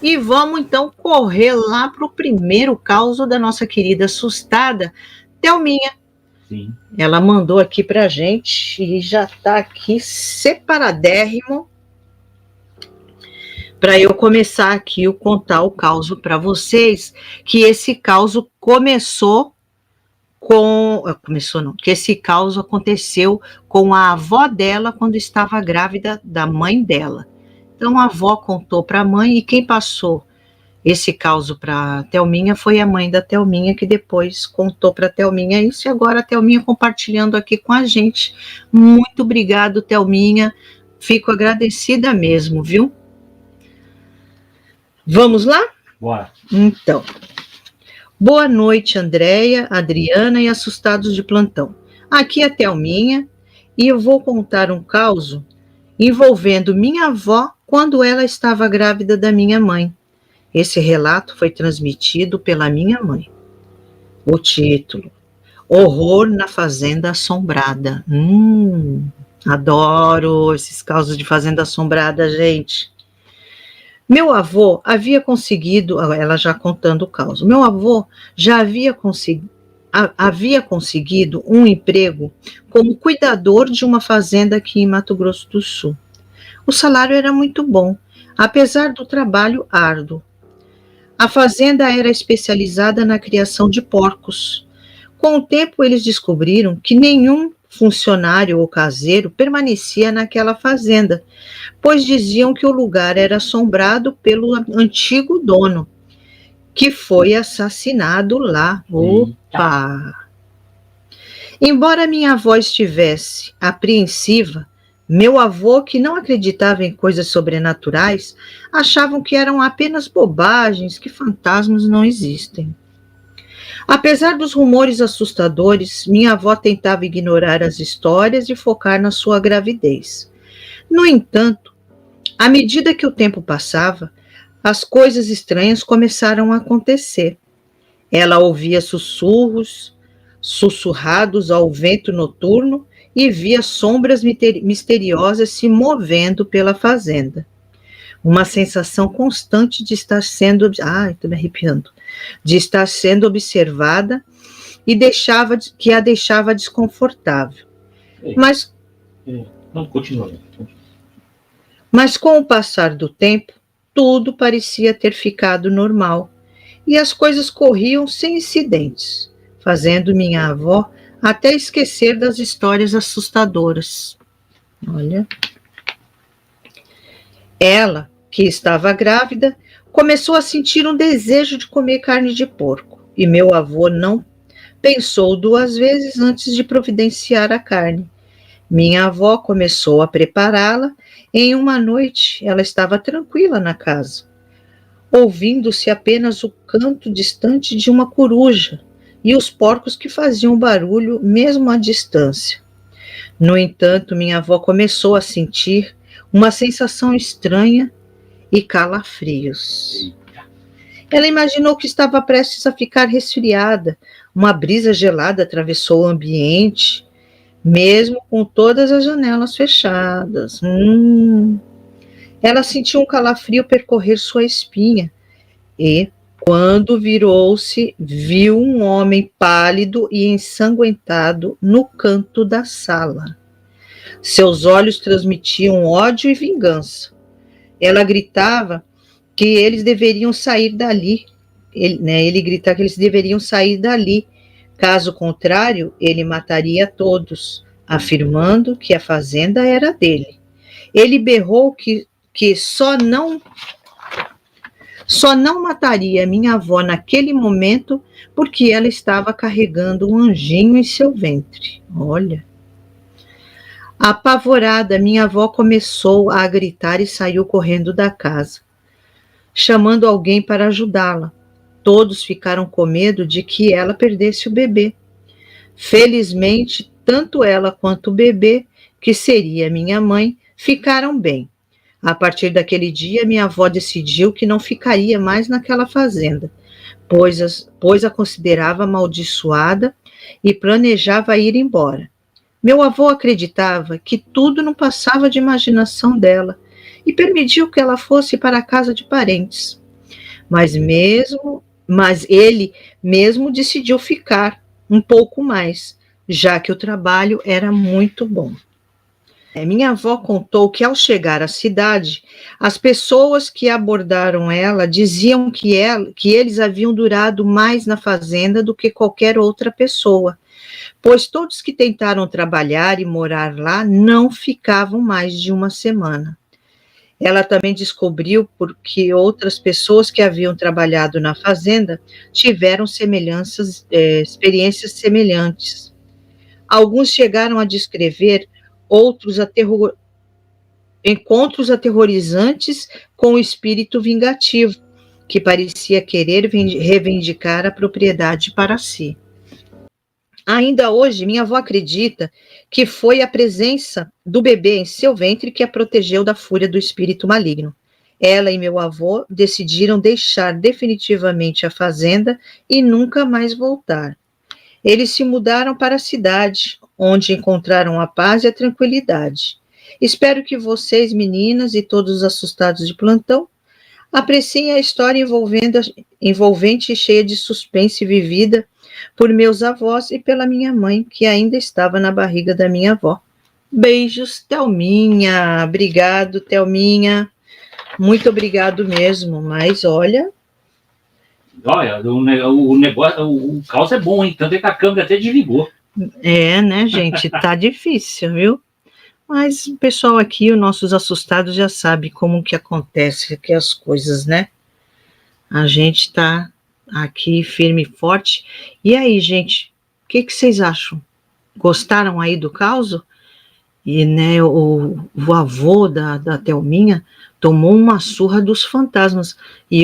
E vamos então correr lá para o primeiro caos da nossa querida assustada, Thelminha. Sim. Ela mandou aqui para a gente e já está aqui separadérrimo para eu começar aqui a contar o caos para vocês, que esse caos começou com... Começou não, que esse caos aconteceu com a avó dela quando estava grávida da mãe dela. Então a avó contou para a mãe e quem passou esse caos para a Thelminha foi a mãe da Thelminha, que depois contou para a Thelminha isso, e agora a Thelminha compartilhando aqui com a gente. Muito obrigado, Thelminha. Fico agradecida mesmo, viu? Vamos lá? Bora. Então. Boa noite, Andréia, Adriana e assustados de plantão. Aqui é a Thelminha e eu vou contar um caos envolvendo minha avó quando ela estava grávida da minha mãe. Esse relato foi transmitido pela minha mãe. O título: Horror na Fazenda Assombrada. Adoro esses causos de Fazenda Assombrada, gente. Meu avô havia conseguido, ela já contando o caos, meu avô já havia conseguido um emprego como cuidador de uma fazenda aqui em Mato Grosso do Sul. O salário era muito bom, apesar do trabalho árduo. A fazenda era especializada na criação de porcos. Com o tempo, eles descobriram que nenhum funcionário ou caseiro permanecia naquela fazenda, pois diziam que o lugar era assombrado pelo antigo dono, que foi assassinado lá. Opa! Embora minha avó estivesse apreensiva, meu avô, que não acreditava em coisas sobrenaturais, achavam que eram apenas bobagens, que fantasmas não existem. Apesar dos rumores assustadores, minha avó tentava ignorar as histórias e focar na sua gravidez. No entanto, à medida que o tempo passava, as coisas estranhas começaram a acontecer. Ela ouvia sussurros, sussurrados ao vento noturno, e via sombras misteriosas se movendo pela fazenda. Uma sensação constante de estar sendo... estou me arrepiando. De estar sendo observada e que a deixava desconfortável. Mas... Não, continua. Mas com o passar do tempo, tudo parecia ter ficado normal e as coisas corriam sem incidentes, fazendo minha avó até esquecer das histórias assustadoras. Olha. Ela, que estava grávida, começou a sentir um desejo de comer carne de porco, e meu avô não pensou duas vezes antes de providenciar a carne. Minha avó começou a prepará-la. Em uma noite, ela estava tranquila na casa, ouvindo-se apenas o canto distante de uma coruja e os porcos que faziam barulho mesmo à distância. No entanto, minha avó começou a sentir uma sensação estranha e calafrios. Ela imaginou que estava prestes a ficar resfriada. Uma brisa gelada atravessou o ambiente, mesmo com todas as janelas fechadas. Ela sentiu um calafrio percorrer sua espinha e, quando virou-se, viu um homem pálido e ensanguentado no canto da sala. Seus olhos transmitiam ódio e vingança. Ela gritava que eles deveriam sair dali. Ele gritava que eles deveriam sair dali. Caso contrário, ele mataria todos, afirmando que a fazenda era dele. Ele berrou que só não mataria minha avó naquele momento porque ela estava carregando um anjinho em seu ventre. Olha. Apavorada, minha avó começou a gritar e saiu correndo da casa, chamando alguém para ajudá-la. Todos ficaram com medo de que ela perdesse o bebê. Felizmente, tanto ela quanto o bebê, que seria minha mãe, ficaram bem. A partir daquele dia, minha avó decidiu que não ficaria mais naquela fazenda, pois a considerava amaldiçoada e planejava ir embora. Meu avô acreditava que tudo não passava de imaginação dela e permitiu que ela fosse para a casa de parentes. mas ele mesmo decidiu ficar um pouco mais, já que o trabalho era muito bom. Minha avó contou que ao chegar à cidade, as pessoas que abordaram ela diziam que eles haviam durado mais na fazenda do que qualquer outra pessoa, pois todos que tentaram trabalhar e morar lá não ficavam mais de uma semana. Ela também descobriu porque outras pessoas que haviam trabalhado na fazenda tiveram experiências semelhantes. Alguns chegaram a descrever outros encontros aterrorizantes com o espírito vingativo, que parecia querer reivindicar a propriedade para si. Ainda hoje, minha avó acredita que foi a presença do bebê em seu ventre que a protegeu da fúria do espírito maligno. Ela e meu avô decidiram deixar definitivamente a fazenda e nunca mais voltar. Eles se mudaram para a cidade, onde encontraram a paz e a tranquilidade. Espero que vocês, meninas, e todos os assustados de plantão, apreciem a história envolvente e cheia de suspense vivida por meus avós e pela minha mãe, que ainda estava na barriga da minha avó. Beijos, Thelminha. Obrigado, Thelminha. Muito obrigado mesmo, mas olha... Olha, o negócio, o caos é bom, hein? Tanto é que a câmera até desligou. Né, gente? Tá difícil, viu? Mas o pessoal aqui, os nossos assustados, já sabe como que acontece aqui as coisas, né? A gente tá aqui firme e forte. E aí, gente, o que vocês acham? Gostaram aí do caos? E, né, o avô da Thelminha tomou uma surra dos fantasmas. E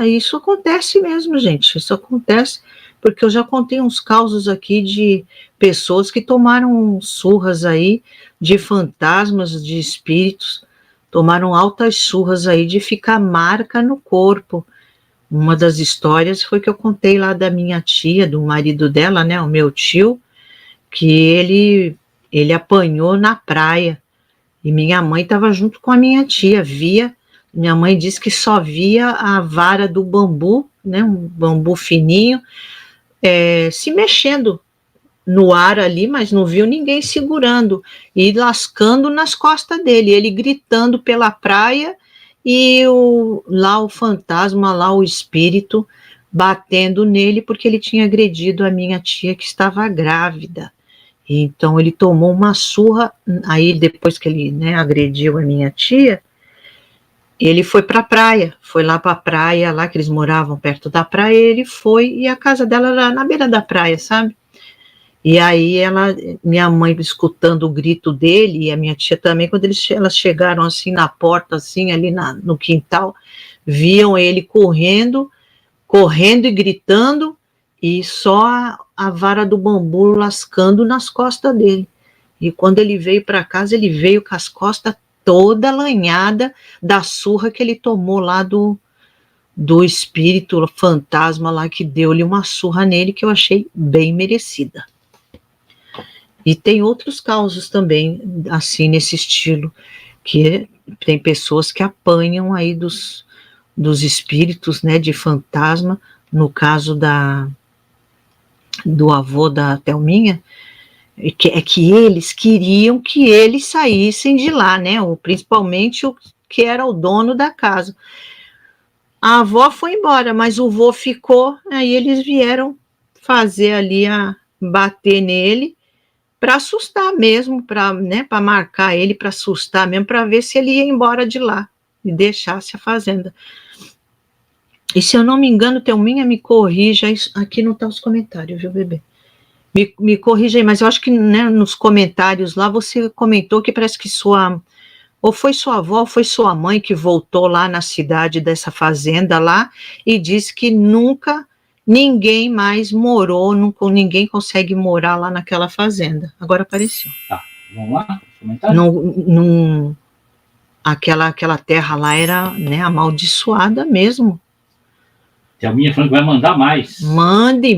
isso acontece mesmo, gente. Isso acontece porque eu já contei uns causos aqui de pessoas que tomaram surras aí de fantasmas, de espíritos, tomaram altas surras aí de ficar marca no corpo. Uma das histórias foi que eu contei lá da minha tia, do marido dela, né, o meu tio, que ele apanhou na praia. E minha mãe estava junto com a minha tia, minha mãe disse que só via a vara do bambu, né, um bambu fininho, se mexendo no ar ali, mas não viu ninguém segurando e lascando nas costas dele, ele gritando pela praia e lá o fantasma, lá o espírito batendo nele porque ele tinha agredido a minha tia que estava grávida. Então ele tomou uma surra, aí depois que ele, né, agrediu a minha tia, ele foi para a praia, foi lá para a praia, lá que eles moravam perto da praia, ele foi, e a casa dela era na beira da praia, sabe? E aí minha mãe escutando o grito dele, e a minha tia também, quando elas chegaram assim na porta, assim, ali no quintal, viam ele correndo e gritando, e só a vara do bambu lascando nas costas dele. E quando ele veio para casa, ele veio com as costas toda lanhada da surra que ele tomou lá do espírito fantasma lá, que deu-lhe uma surra nele, que eu achei bem merecida. E tem outros causos também, assim, nesse estilo, que tem pessoas que apanham aí dos espíritos, né, de fantasma. No caso do avô da Thelminha, é que eles queriam que eles saíssem de lá, né, principalmente o que era o dono da casa. A avó foi embora, mas o vô ficou, aí eles vieram fazer ali, bater nele, para assustar mesmo, para, né, para marcar ele, para assustar mesmo, para ver se ele ia embora de lá e deixasse a fazenda. E se eu não me engano, Thelminha, me corrija, aqui não está os comentários, viu, bebê? Me corrija aí, mas eu acho que, né, nos comentários lá você comentou que parece que ou foi sua avó ou foi sua mãe que voltou lá na cidade dessa fazenda lá e disse que nunca ninguém mais morou, ninguém consegue morar lá naquela fazenda. Agora apareceu. Tá, vamos lá? Comentário? Aquela terra lá era, né, amaldiçoada mesmo. Thelminha falando que vai mandar mais. Mande,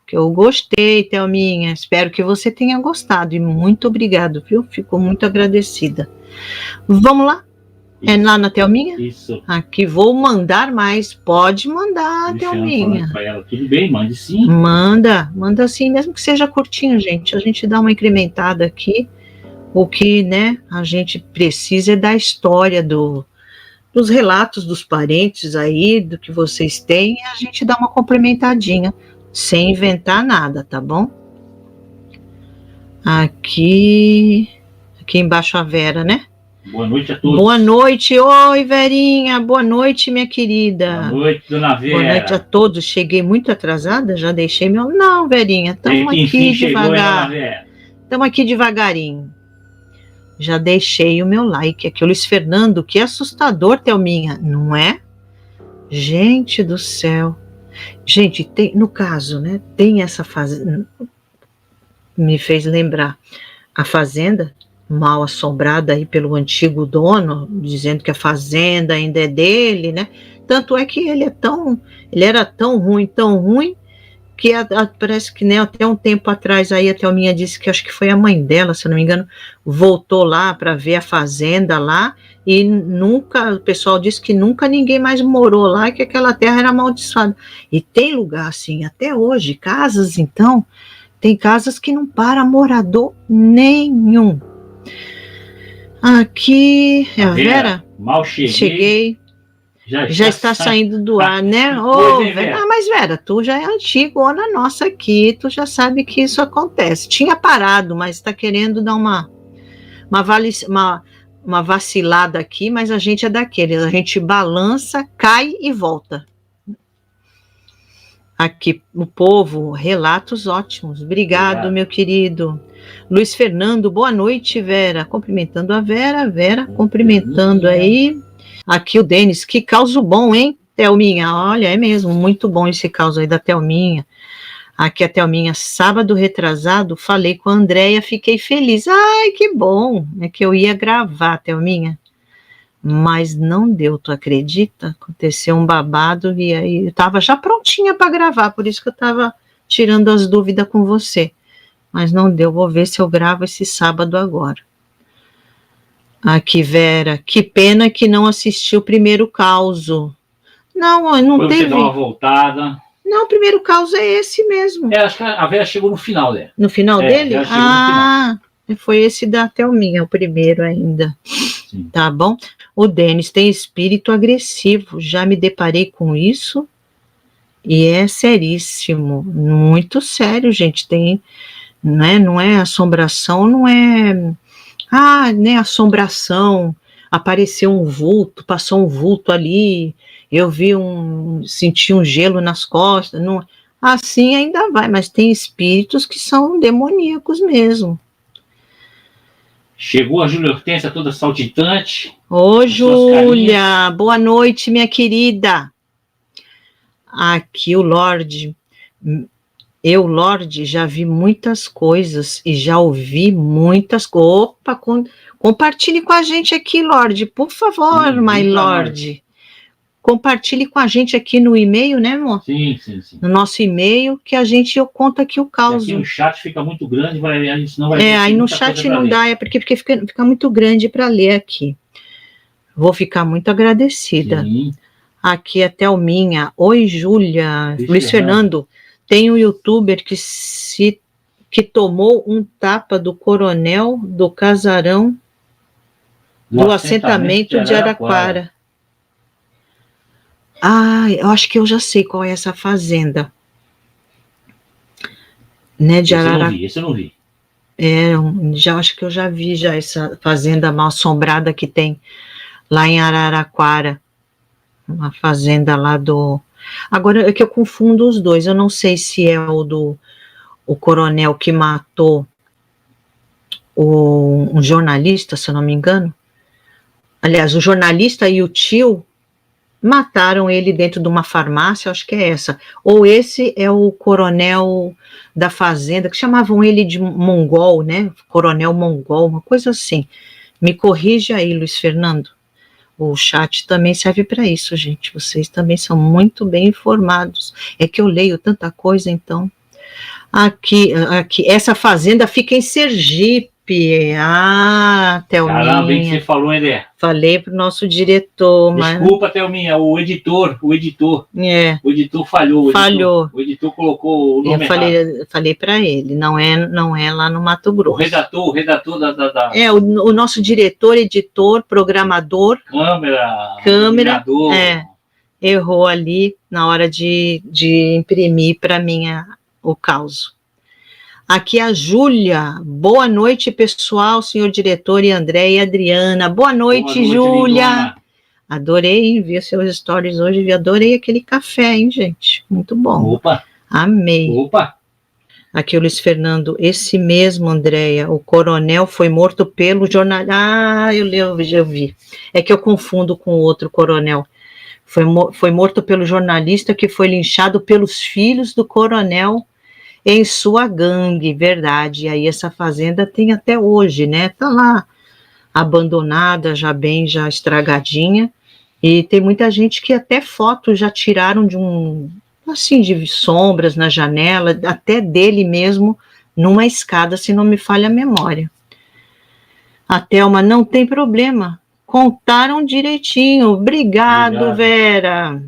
que eu gostei, Thelminha. Espero que você tenha gostado e muito obrigado, viu? Fico muito agradecida. Vamos lá? É lá na Thelminha? Isso. Aqui, vou mandar mais. Pode mandar, Luciano Thelminha. falando pra ela, tudo bem, mande sim. Manda sim, mesmo que seja curtinho, gente. A gente dá uma incrementada aqui. O que, né, a gente precisa é da história dos relatos dos parentes aí, do que vocês têm, e a gente dá uma complementadinha, sem inventar nada, tá bom? Aqui embaixo a Vera, né? Boa noite a todos. Boa noite, oi Verinha, boa noite, minha querida. Boa noite, dona Vera. Boa noite a todos, cheguei muito atrasada, já deixei meu... Não, Verinha, estamos aqui devagar. Estamos aqui devagarinho. Já deixei o meu like aqui, o Luiz Fernando, que assustador, Thelminha, não é? Gente do céu. Gente, tem, no caso, né, tem essa fazenda, me fez lembrar, a fazenda mal assombrada aí pelo antigo dono, dizendo que a fazenda ainda é dele, né? Tanto é que ele era tão ruim, que parece que, né, até um tempo atrás aí a Thelminha disse que acho que foi a mãe dela, se eu não me engano, voltou lá para ver a fazenda lá e nunca, o pessoal disse que nunca ninguém mais morou lá, que aquela terra era amaldiçoada. E tem lugar assim até hoje, casas então, tem casas que não para morador nenhum. Aqui, é a Vera? Mal cheguei. Já está saindo do ar, né? Oh, Vera. Mas Vera, tu já é antigona nossa aqui, tu já sabe que isso acontece. Tinha parado, mas está querendo dar uma vacilada aqui, mas a gente é daqueles, a gente balança, cai e volta. Aqui, o povo, relatos ótimos. Obrigado, meu querido. Luiz Fernando, boa noite, Vera. Cumprimentando a Vera, cumprimentando aí. Aqui o Denis, que causo bom, hein, Thelminha? Olha, é mesmo, muito bom esse caos aí da Thelminha. Aqui a Thelminha, sábado retrasado, falei com a Andréia, fiquei feliz. Ai, que bom, é que eu ia gravar, Thelminha. Mas não deu, tu acredita? Aconteceu um babado e aí eu tava já prontinha para gravar, por isso que eu tava tirando as dúvidas com você. Mas não deu, vou ver se eu gravo esse sábado agora. Aqui, Vera, que pena que não assistiu o primeiro causo. Não foi teve. Você dar uma voltada. Não, o primeiro causo é esse mesmo. Acho que a Vera chegou no final, né? No final dele? No final. Foi esse da Thelminha, o primeiro ainda. Sim. Tá bom? O Denis tem espírito agressivo, já me deparei com isso e é seríssimo, muito sério, gente. Tem, né, não é assombração, não é... né, assombração, apareceu um vulto, passou um vulto ali, eu senti um gelo nas costas, não, assim ainda vai, mas tem espíritos que são demoníacos mesmo. Chegou a Júlia Hortência toda saltitante. Ô, Júlia, boa noite, minha querida. Aqui o Lorde... Eu, Lorde, já vi muitas coisas e já ouvi muitas coisas. Opa, compartilhe com a gente aqui, Lorde, por favor, my Lorde. Compartilhe com a gente aqui no e-mail, né, amor? Sim. No nosso e-mail, que eu conto aqui o caos. Aqui no chat fica muito grande, a gente não vai... aí no chat não dá, é porque fica muito grande para ler aqui. Vou ficar muito agradecida. Sim. Aqui a Thelminha. Oi, Júlia. Luiz Fernando. Tem um youtuber que tomou um tapa do coronel do casarão do assentamento de Araraquara. Eu acho que eu já sei qual é essa fazenda. Né, de Araraquara. Esse eu não vi. Acho que eu já vi essa fazenda mal assombrada que tem lá em Araraquara. Uma fazenda lá do... Agora é que eu confundo os dois, eu não sei se é o coronel que matou um jornalista, se eu não me engano. Aliás, o jornalista e o tio mataram ele dentro de uma farmácia, acho que é essa. Ou esse é o coronel da fazenda, que chamavam ele de mongol, né? Coronel mongol, uma coisa assim. Me corrige aí, Luiz Fernando. O chat também serve para isso, gente. Vocês também são muito bem informados. É que eu leio tanta coisa, então. Aqui, essa fazenda fica em Sergipe. Caramba, bem que você Thelminha. falou, André. Falei pro nosso diretor, mas... Desculpa, Thelminha, o editor É, falhou. falhou. O editor colocou o Eu nome errado. falei para ele, não é lá no Mato O Grosso. redator da O nosso diretor, editor, programador, câmera, iluminador, errou ali na hora de imprimir para mim o caos. Aqui a Júlia. Boa noite, pessoal, senhor diretor e André e Adriana. Boa noite, Júlia. Lindona. Adorei ver seus stories hoje. Adorei aquele café, hein, gente? Muito bom. Opa! Amei. Opa! Aqui o Luiz Fernando. Esse mesmo, Andréia, o coronel foi morto pelo jornalista. Eu já vi. É que eu confundo com o outro coronel. Foi morto pelo jornalista que foi linchado pelos filhos do coronel em sua gangue, verdade. E aí essa fazenda tem até hoje, né? Tá lá abandonada, já estragadinha. E tem muita gente que até fotos já tiraram de sombras na janela, até dele mesmo, numa escada, se não me falha a memória. A Thelma, não tem problema. Contaram direitinho. Obrigado, Vera.